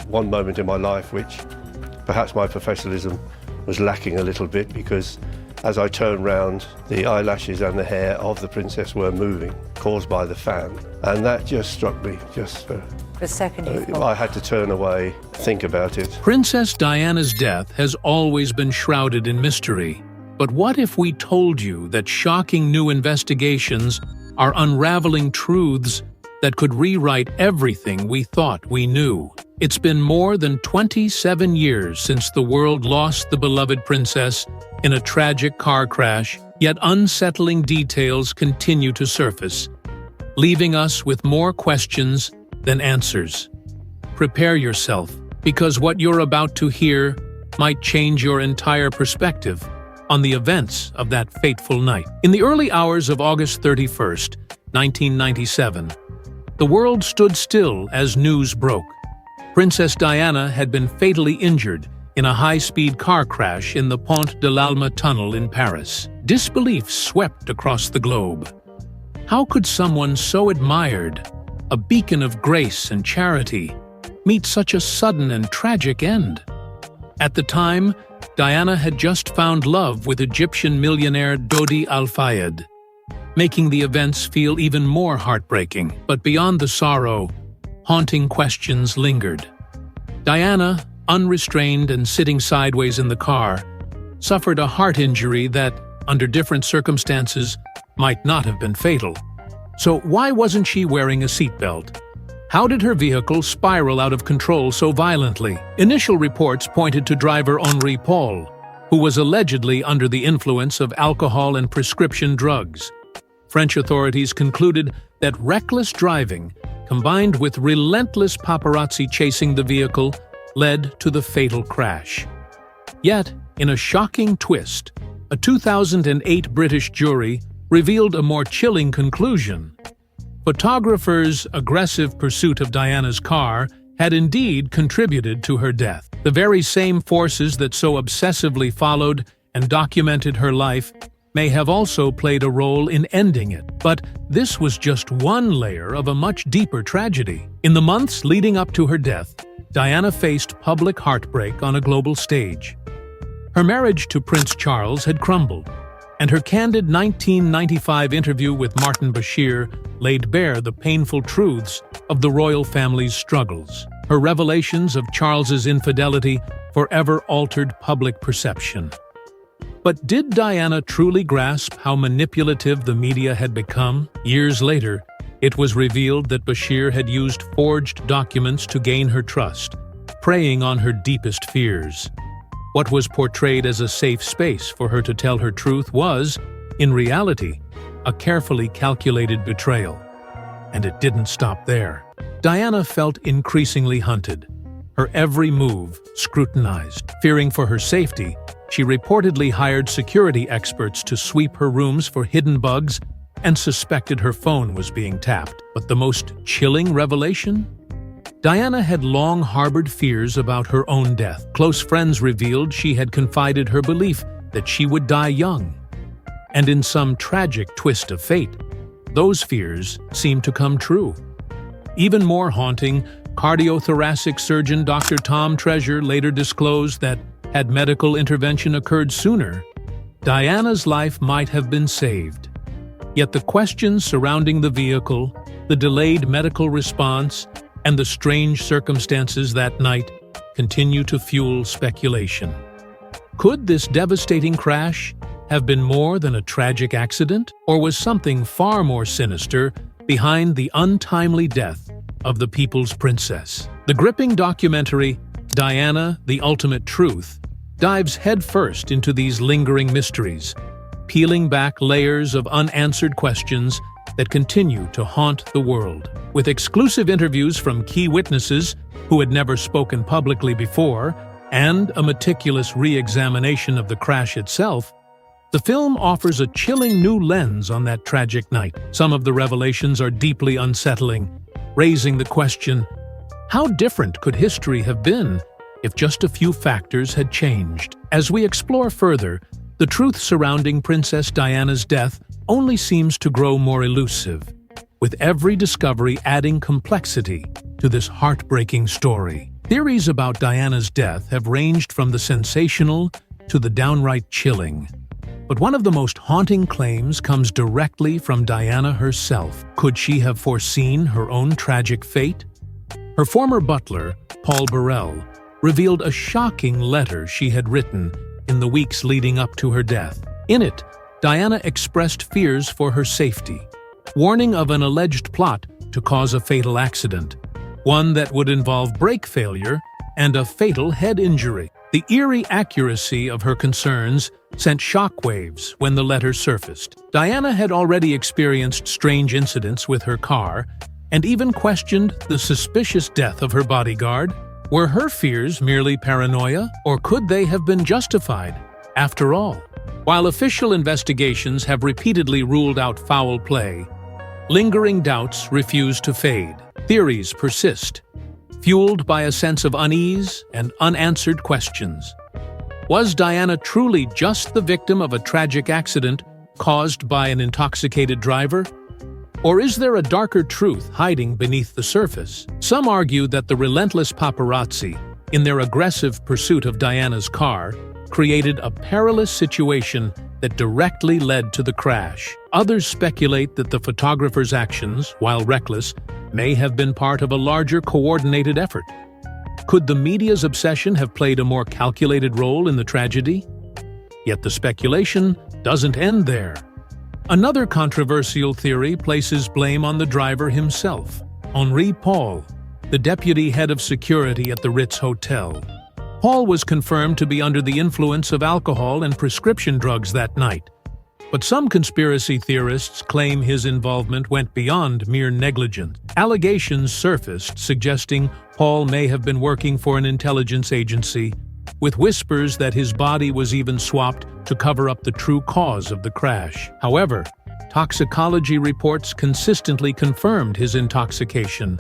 one moment in my life which perhaps my professionalism was lacking a little bit, because as I turned round, the eyelashes and the hair of the princess were moving, caused by the fan. And that just struck me, just For a second you thought. I had to turn away, think about it. Princess Diana's death has always been shrouded in mystery. But what if we told you that shocking new investigations are unraveling truths that could rewrite everything we thought we knew? It's been more than 27 years since the world lost the beloved princess in a tragic car crash, yet unsettling details continue to surface, leaving us with more questions than answers. Prepare yourself, because what you're about to hear might change your entire perspective on the events of that fateful night. In the early hours of August 31st, 1997, the world stood still as news broke. Princess Diana had been fatally injured in a high-speed car crash in the Pont de l'Alma tunnel in Paris. Disbelief swept across the globe. How could someone so admired, a beacon of grace and charity, meet such a sudden and tragic end? At the time, Diana had just found love with Egyptian millionaire Dodi Al-Fayed, making the events feel even more heartbreaking. But beyond the sorrow, haunting questions lingered. Diana, unrestrained and sitting sideways in the car, suffered a heart injury that, under different circumstances, might not have been fatal. So why wasn't she wearing a seatbelt? How did her vehicle spiral out of control so violently? Initial reports pointed to driver Henri Paul, who was allegedly under the influence of alcohol and prescription drugs. French authorities concluded that reckless driving, combined with relentless paparazzi chasing the vehicle, led to the fatal crash. Yet, in a shocking twist, a 2008 British jury revealed a more chilling conclusion. Photographers' aggressive pursuit of Diana's car had indeed contributed to her death. The very same forces that so obsessively followed and documented her life may have also played a role in ending it. But this was just one layer of a much deeper tragedy. In the months leading up to her death, Diana faced public heartbreak on a global stage. Her marriage to Prince Charles had crumbled, and her candid 1995 interview with Martin Bashir laid bare the painful truths of the royal family's struggles. Her revelations of Charles's infidelity forever altered public perception. But did Diana truly grasp how manipulative the media had become? Years later, it was revealed that Bashir had used forged documents to gain her trust, preying on her deepest fears. What was portrayed as a safe space for her to tell her truth was, in reality, a carefully calculated betrayal. And it didn't stop there. Diana felt increasingly hunted, her every move scrutinized. Fearing for her safety, she reportedly hired security experts to sweep her rooms for hidden bugs and suspected her phone was being tapped. But the most chilling revelation? Diana had long harbored fears about her own death. Close friends revealed she had confided her belief that she would die young. And in some tragic twist of fate, those fears seemed to come true. Even more haunting, cardiothoracic surgeon Dr. Tom Treasure later disclosed that, had medical intervention occurred sooner, Diana's life might have been saved. Yet the questions surrounding the vehicle, the delayed medical response, and the strange circumstances that night continue to fuel speculation. Could this devastating crash have been more than a tragic accident, or was something far more sinister behind the untimely death of the People's Princess? The gripping documentary, Diana, the Ultimate Truth, dives headfirst into these lingering mysteries, peeling back layers of unanswered questions that continue to haunt the world. With exclusive interviews from key witnesses who had never spoken publicly before, and a meticulous re-examination of the crash itself, the film offers a chilling new lens on that tragic night. Some of the revelations are deeply unsettling, raising the question, how different could history have been if just a few factors had changed? As we explore further, the truth surrounding Princess Diana's death only seems to grow more elusive, with every discovery adding complexity to this heartbreaking story. Theories about Diana's death have ranged from the sensational to the downright chilling. But one of the most haunting claims comes directly from Diana herself. Could she have foreseen her own tragic fate? Her former butler, Paul Burrell, revealed a shocking letter she had written in the weeks leading up to her death. In it, Diana expressed fears for her safety, warning of an alleged plot to cause a fatal accident, one that would involve brake failure and a fatal head injury. The eerie accuracy of her concerns sent shockwaves when the letter surfaced. Diana had already experienced strange incidents with her car and even questioned the suspicious death of her bodyguard. Were her fears merely paranoia, or could they have been justified? After all, while official investigations have repeatedly ruled out foul play, lingering doubts refuse to fade. Theories persist, fueled by a sense of unease and unanswered questions. Was Diana truly just the victim of a tragic accident caused by an intoxicated driver? Or is there a darker truth hiding beneath the surface? Some argue that the relentless paparazzi, in their aggressive pursuit of Diana's car, created a perilous situation that directly led to the crash. Others speculate that the photographer's actions, while reckless, may have been part of a larger coordinated effort. Could the media's obsession have played a more calculated role in the tragedy? Yet the speculation doesn't end there. Another controversial theory places blame on the driver himself, Henri Paul, the deputy head of security at the Ritz Hotel. Paul was confirmed to be under the influence of alcohol and prescription drugs that night, but some conspiracy theorists claim his involvement went beyond mere negligence. Allegations surfaced suggesting Paul may have been working for an intelligence agency, with whispers that his body was even swapped to cover up the true cause of the crash. However, toxicology reports consistently confirmed his intoxication,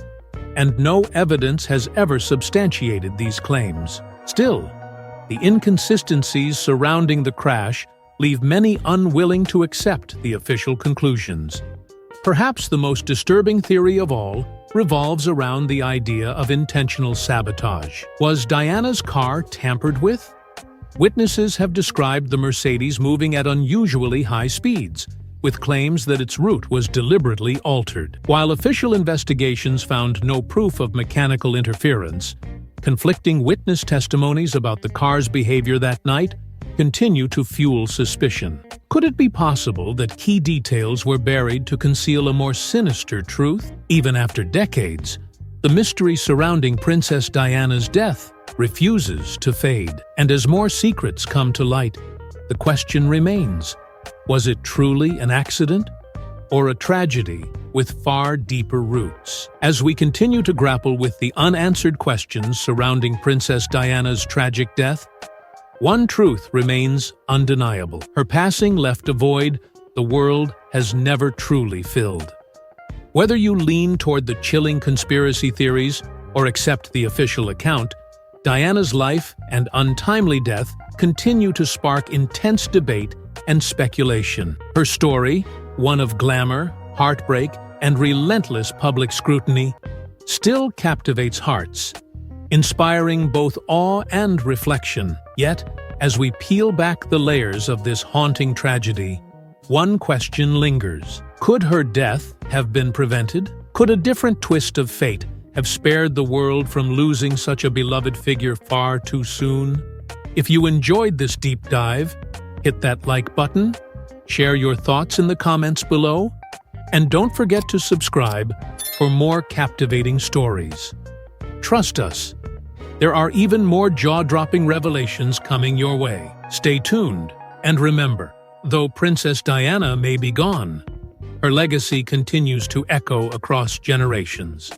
and no evidence has ever substantiated these claims. Still, the inconsistencies surrounding the crash leave many unwilling to accept the official conclusions. Perhaps the most disturbing theory of all revolves around the idea of intentional sabotage. Was Diana's car tampered with? Witnesses have described the Mercedes moving at unusually high speeds, with claims that its route was deliberately altered. While official investigations found no proof of mechanical interference, conflicting witness testimonies about the car's behavior that night continue to fuel suspicion. Could it be possible that key details were buried to conceal a more sinister truth? Even after decades, the mystery surrounding Princess Diana's death refuses to fade. And as more secrets come to light, the question remains: was it truly an accident or a tragedy with far deeper roots? As we continue to grapple with the unanswered questions surrounding Princess Diana's tragic death, one truth remains undeniable. Her passing left a void the world has never truly filled. Whether you lean toward the chilling conspiracy theories or accept the official account, Diana's life and untimely death continue to spark intense debate and speculation. Her story, one of glamour, heartbreak, and relentless public scrutiny, still captivates hearts, inspiring both awe and reflection. Yet, as we peel back the layers of this haunting tragedy, one question lingers. Could her death have been prevented? Could a different twist of fate have spared the world from losing such a beloved figure far too soon? If you enjoyed this deep dive, hit that like button, share your thoughts in the comments below, and don't forget to subscribe for more captivating stories. Trust us, there are even more jaw-dropping revelations coming your way. Stay tuned, and remember, though Princess Diana may be gone, her legacy continues to echo across generations.